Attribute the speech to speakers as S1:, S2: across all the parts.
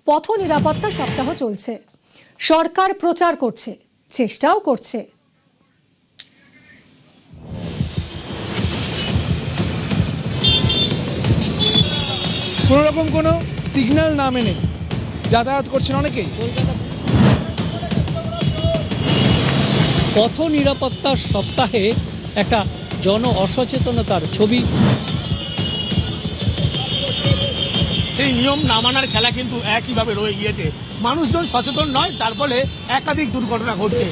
S1: পথ নিরাপত্তা সপ্তাহ চলছে, সরকার প্রচার করছে, চেষ্টাও করছে।
S2: কোনো রকম কোনো সিগন্যাল না মেনে যাতায়াত করছেন অনেকেই।
S3: পথ নিরাপত্তার সপ্তাহে একটা জন অসচেতনতার ছবি।
S4: সেই নিয়ম না মানার খেলা কিন্তু একইভাবে রয়ে গিয়েছে। মানুষজন সচেতন নয়, যার ফলে একাধিক দুর্ঘটনা ঘটছে।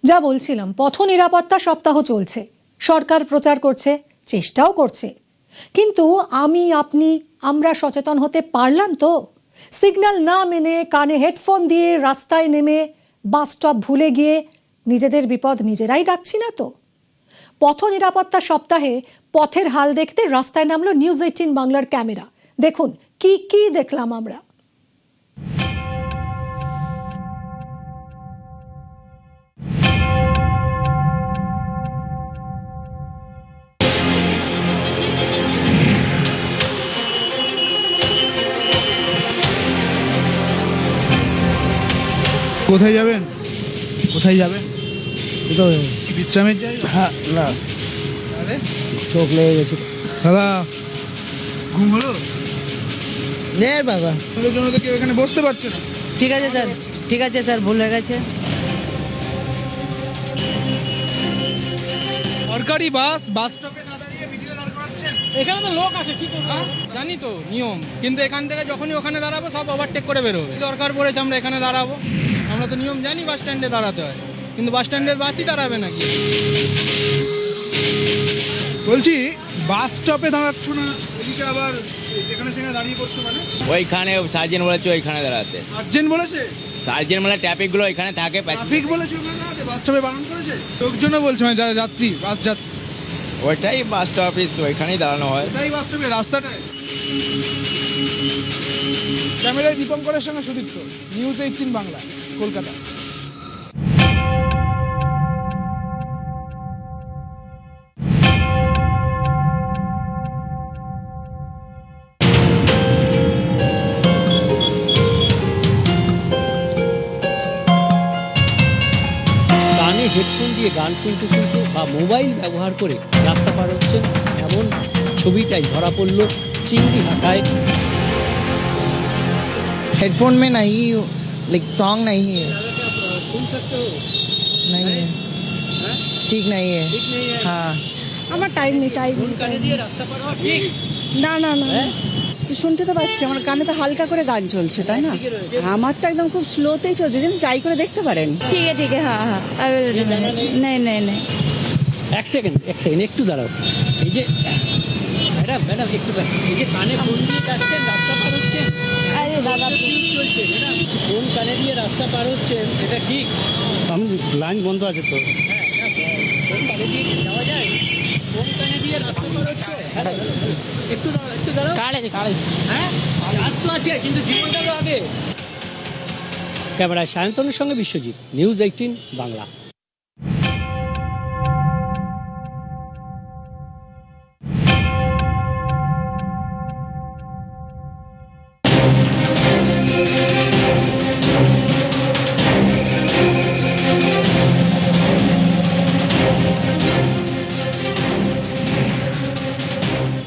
S1: যা বলছিলাম, পথ নিরাপত্তা সপ্তাহ চলছে, সরকার প্রচার করছে, চেষ্টাও করছে, কিন্তু আমরা সচেতন হতে পারলাম তো? সিগন্যাল না মেনে কানে হেডফোন দিয়ে রাস্তায় নেমে বাস স্টপ ভুলে গিয়ে নিজেদের বিপদ নিজেরাই ডাকছি না তো? পথ নিরাপত্তা সপ্তাহে পথের হাল দেখতে রাস্তায় নামলো নিউজ 18 বাংলার ক্যামেরা। দেখুন কি কি দেখলাম আমরা।
S2: কোথায় যাবেন? কোথায় যাবেন? বিশ্রামের জায়গা?
S5: হ্যাঁ, না
S2: আরে
S5: চোখ লেগে গেছে।
S2: দাদা, ঘুম হলো?
S5: নে বাবা,
S2: আমাদের জন্য তো কেউ এখানে বসতে পারছে না।
S5: ঠিক আছে স্যার, ঠিক আছে স্যার, ভুল হয়ে গেছে।
S2: সরকারি বাস স্টপে না দাঁড়িয়ে মিডিলে দাঁড় করাচ্ছেন।
S4: এখানে তো লোক আছে, কি করবো?
S2: জানি তো নিয়ম, কিন্তু এখান থেকে যখনই ওখানে দাঁড়াবো সব ওভারটেক করে বেরোবে। দরকার পড়েছে আমরা এখানে দাঁড়াবো। আমরা তো নিয়ম জানি, বাস স্ট্যান্ডে দাঁড়াতে হয়, কিন্তু বাস স্ট্যান্ডের বাসই দাঁড়াবে নাকি? বলছি বাস স্টপে দাঁড়াচ্ছ না, এদিকে আবার এখানে সেখানে দাঁড়িয়ে পড়ছো মানে?
S6: ওইখানে সার্জেন্ট বলেছে ওইখানে দাঁড়াতে।
S2: সার্জেন্ট বলেছে?
S6: সার্জেন্ট মানে ট্রাফিকগুলো ওইখানে থাকে।
S2: ট্রাফিক বলেছে ওখানে দাঁড়াতে, বাস স্টপে বারণ করেছে? লোকজনও বলছে মানে যারা যাত্রী, বাস যাত্রী।
S6: ওইটাই বাস স্টপিস, ওইখানেই দাঁড়ানো হয়।
S2: এটাই বাস স্টপে রাস্তাটায়। ক্যামেরায় দীপঙ্করের সঙ্গে সুদীপ্ত, নিউজ 18 বাংলা, কলকাতা।
S3: কানে হেডফোন দিয়ে গান শুনতে শুনতে বা মোবাইল ব্যবহার করে রাস্তা পার হচ্ছেন, এমন ছবিটাই ধরা পড়ল চিংড়িহাটায়।
S5: हेडफोन में नहीं, लाइक सॉन्ग नहीं है, नहीं है, ठीक नहीं है। हाँ,
S7: আমার টাইম নেই, টাইম
S3: কোন কানে দিয়ে রাস্তা পার হওয়া ঠিক?
S7: না না না, শুনতে তো পাচ্ছি, আমার কানে তো হালকা করে গান চলছে, তাই না? আমার তো একদম খুব স্লোতেই চলছে, যেন ট্রাই করে দেখতে পারেন।
S8: ठीक है हाँ हाँ, I will- नहीं नहीं नहीं।
S3: এক সেকেন্ড একটু দাঁড়াও। এই যে ম্যাডাম একটু এই যে কানে ফোন দিয়ে যাচ্ছেন, রাস্তা পার হচ্ছেন,
S8: अरे दादा
S3: ঠিক চলছে ম্যাডাম, কোন কানে দিয়ে রাস্তা পার হচ্ছেন এটা ঠিক?
S9: আমি লাইন বন্ধ আছে তো।
S3: হ্যাঁ, কোন কানে দিয়ে যাওয়া যায়? কোন কানে দিয়ে রাস্তা পার হচ্ছে? একটু দাঁড়াও কালে হ্যাঁ, রাস্তা আছে কিন্তু জীবনটা তো আগে। ক্যামেরায় সায়ন্তনের সঙ্গে বিশ্বজিৎ, নিউজ 18 বাংলা।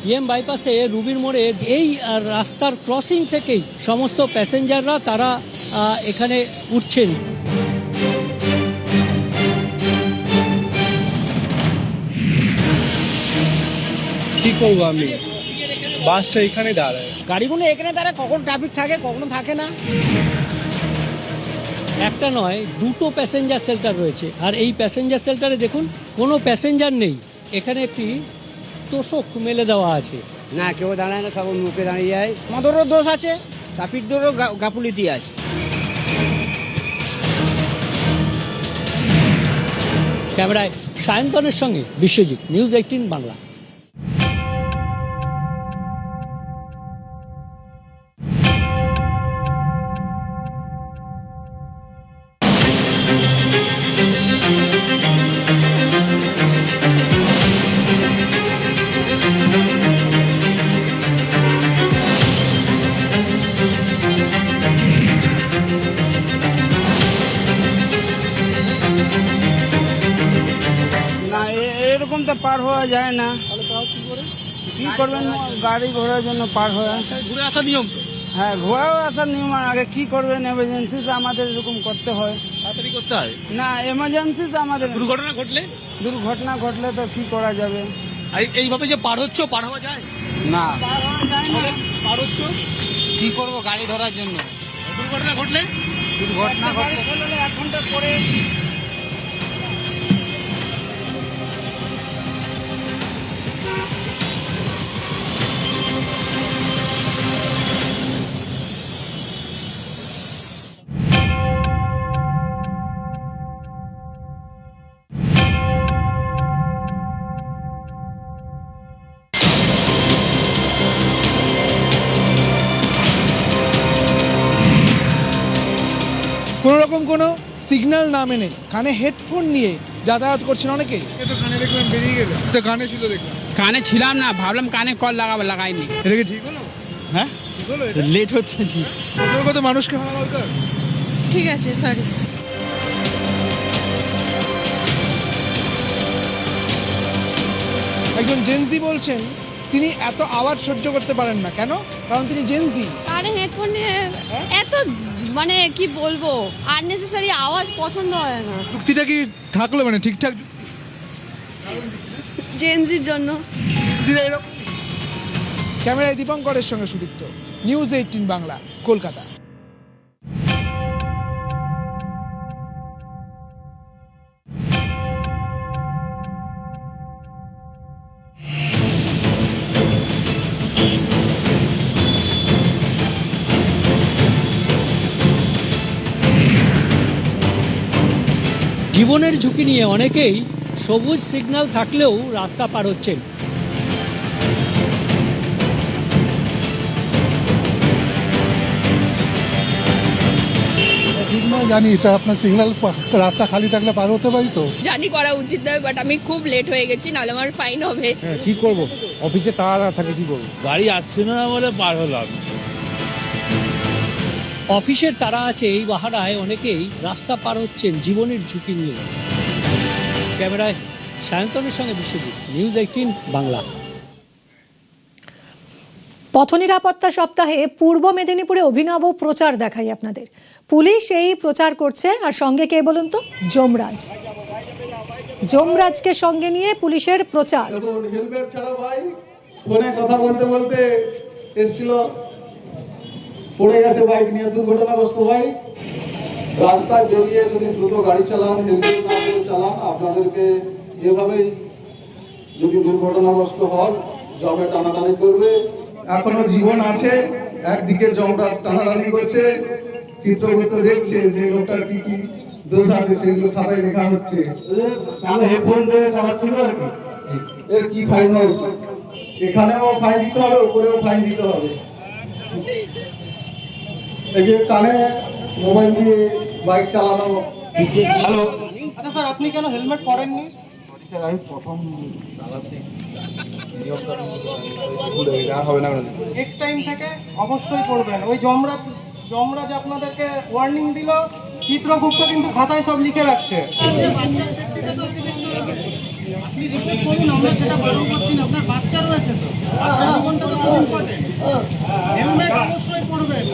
S3: পিএম বাইপাসে রুবির মোড়ে এই রাস্তার ক্রসিং থেকেই সমস্ত প্যাসেঞ্জাররা তারা এখানে উঠছেন।
S9: কি করবো আমি, বাসটা এখানে দাঁড়ায়।
S5: গাড়িগুলো এখানে দাঁড়ায়, কখন ট্রাফিক থাকে কখনো থাকে না।
S3: একটা নয়, দুটো প্যাসেঞ্জার শেল্টার রয়েছে, আর এই প্যাসেঞ্জার শেল্টারে দেখুন কোনো প্যাসেঞ্জার নেই। এখানে একটি তোষক মেলে দেওয়া আছে।
S5: না, কেউ দাঁড়ায় না, সব মুখে দাঁড়িয়ে যায়। আমাদেরও দোষ আছে, ট্রাফিকদেরও গাফুলিতি আছে।
S3: ক্যামেরায় সায়ন্তনের সঙ্গে বিশ্বজিৎ, নিউজ 18 বাংলা।
S5: পার হওয়া যায় না। কি করবেন, গাড়ি ঘোড়ার জন্য পার হওয়া।
S4: ঘুরে আসা নিয়ম তো।
S5: হ্যাঁ, ঘোড়াও আসার নিয়ম আগে কি করবেন, এমার্জেন্সিতে আমাদের এরকম করতে হয়।
S4: তাড়াতাড়ি করতে হয়।
S5: না, এমার্জেন্সিতে আমাদের
S4: দুর্ঘটনা
S5: ঘটলে তো কি করা যাবে।
S4: এইভাবে যে পার হচ্ছে, পার হওয়া যায়
S5: না,
S4: পার হচ্ছে
S2: কি করব গাড়ি ধরার জন্য?
S4: দুর্ঘটনা ঘটলে
S5: ঘটলে 1 ঘন্টা পরে
S10: কোনো রকম কোনো সিগন্যাল না মেনে কানে হেডফোন নিয়ে যাতায়াত করছেন অনেকে।
S9: তো কানে দেখলাম বেরিয়ে গেল, তো কানে ছিল দেখলাম।
S3: কানে ছিলাম না, ভাবলাম কানে কল লাগাইনি।
S9: এটা কি ঠিক হলো?
S3: হ্যাঁ,
S9: ঠিক হলো এটা?
S3: লেট হচ্ছে। ঠিক
S9: সতর্ক তো মানুষকে হওয়া দরকার।
S8: ঠিক আছে, সরি।
S10: একজন জেনজি বলছেন তিনি এত আওয়াজ সহ্য করতে পারেন না। কেন? কারণ তিনি জেনজি।
S8: কানে হেডফোন নিয়ে এত মানে কি বলবো, আননেসেসারি আওয়াজ পছন্দ হয় না
S9: যুক্তিটা কি থাকলো মানে ঠিকঠাক?
S8: জেনজির জন্য।
S10: এরকম। ক্যামেরায় দীপঙ্করের সঙ্গে সুদীপ্ত, নিউজ 18 বাংলা, কলকাতা।
S3: জীবনের ঝুঁকি নিয়ে অনেকেই সবুজ সিগন্যাল থাকলেও রাস্তা পার হচ্ছেন।
S9: ঠিক নয় জানি, তা আপনার সিগন্যাল রাস্তা খালি থাকলে পার হতে পারি তো।
S8: জানি করা উচিত নয়, বাট আমি খুব লেট হয়ে গেছি, নাহলে আমার ফাইন হবে।
S9: কি করব, অফিসে তাড়া থাকে, কি করব?
S4: গাড়ি আসছে না বলে পার হলাম।
S3: অফিসের তারা আছে, এই বাহারায় অনেকেই রাস্তা পার হচ্ছেন জীবনের ঝুঁকি নিয়ে। ক্যামেরায় সায়ন্তনের সঙ্গে বিশ্বজিৎ, নিউজ 18 বাংলা।
S1: পথ নিরাপত্তা সপ্তাহে পূর্ব মেদিনীপুরে অভিনব প্রচার দেখাই আপনাদের। পুলিশ এই প্রচার করছে, আর সঙ্গে কে বলুন তো? যমরাজকে সঙ্গে নিয়ে পুলিশের প্রচার।
S9: হেলমেট ছাড়া ভাই ফোনে কথা বলতে বলতে এসেছিল, পড়ে গেছে বাইক নিয়ে, দুর্ঘটনাগ্রস্ত ভাই। রাস্তায় বেরিয়ে যদি দ্রুত গাড়ি চালান, হেলমেট না পরে চালান, আপনাদেরকে এভাবেই যদি দুর্ঘটনাগ্রস্ত হন, জমে টানাটানি করবে। এখনো জীবন আছে, একদিকে যমরাজ টানাটানি করছে, চিত্রগুপ্ত দেখছে যে লোকটার কি কি দোষ আছে, সেগুলো খাতায় লেখা হচ্ছে। এর কি ফাইন হয়েছে? এখানেও ফাইন দিতে হবে, উপরেও ফাইন দিতে হবে। এই যে কানে মোবাইল দিয়ে বাইক চালানো। হ্যালো, আচ্ছা স্যার, আপনি কেন হেলমেট পরেননি? স্যার, আমি প্রথম নেক্সট টাইম থেকে অবশ্যই পড়বেন। ওই যমরাজ আপনাদেরকে ওয়ার্নিং দিল, চিত্রগুপ্ত কিন্তু খাতায় সব লিখে রাখছে। আমরা সেটা বারণ করছি না, আপনার বাচ্চা রয়েছে তো, জীবনটা তো খুব ইম্পর্টেন্ট। হেলমেট অবশ্যই পড়বেন।